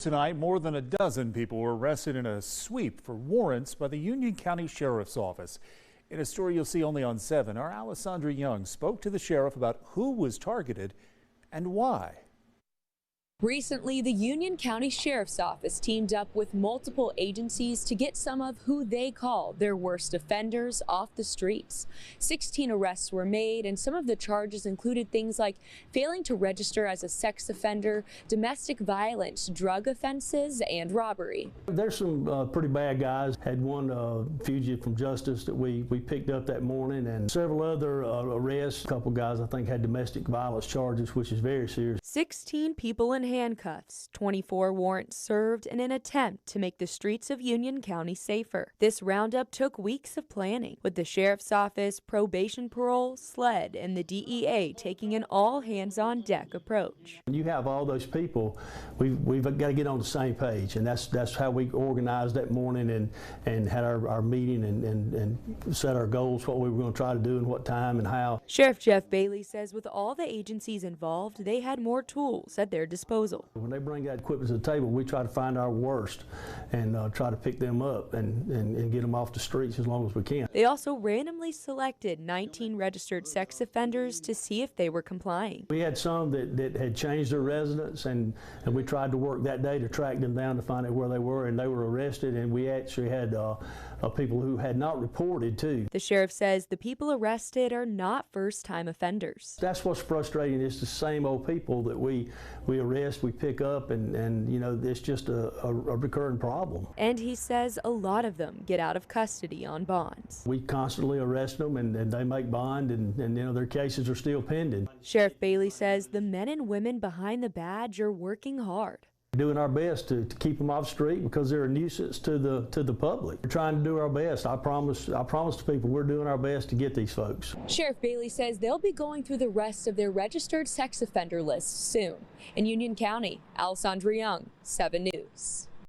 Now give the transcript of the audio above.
Tonight, more than a dozen people were arrested in a sweep for warrants by the Union County Sheriff's Office. In a story you'll see only on 7, our Alessandra Young spoke to the sheriff about who was targeted and why. Recently, the Union County Sheriff's Office teamed up with multiple agencies to get some of who they call their worst offenders off the streets. 16 arrests were made, and some of the charges included things like failing to register as a sex offender, domestic violence, drug offenses, and robbery. There's some pretty bad guys. Had one fugitive from justice that we picked up that morning, and several other arrests. A couple guys I think had domestic violence charges, which is very serious. 16 people in handcuffs, 24 warrants served in an attempt to make the streets of Union County safer. This roundup took weeks of planning, with the Sheriff's Office, probation, parole, SLED, and the DEA taking an all-hands-on-deck approach. When you have all those people, we've got to get on the same page, and that's how we organized that morning and had our meeting and set our goals, what we were going to try to do and what time and how. Sheriff Jeff Bailey says with all the agencies involved, they had more tools at their disposal. When they bring that equipment to the table, we try to find our worst and try to pick them up and get them off the streets as long as we can. They also randomly selected 19 registered sex offenders to see if they were complying. We had some that had changed their residence, and we tried to work that day to track them down to find out where they were, and they were arrested, and we actually had people who had not reported too. The sheriff says the people arrested are not first-time offenders. That's what's frustrating. It's the same old people that we arrest, we pick up, and you know, it's just a recurring problem. And he says a lot of them get out of custody on bonds. We constantly arrest them, and they make bond, and you know, their cases are still pending. Sheriff Bailey says the men and women behind the badge are working hard. We're doing our best to keep them off the street because they're a nuisance to the public. We're trying to do our best. I promise to people we're doing our best to get these folks. Sheriff Bailey says they'll be going through the rest of their registered sex offender list soon. In Union County, Alessandra Young, 7 News.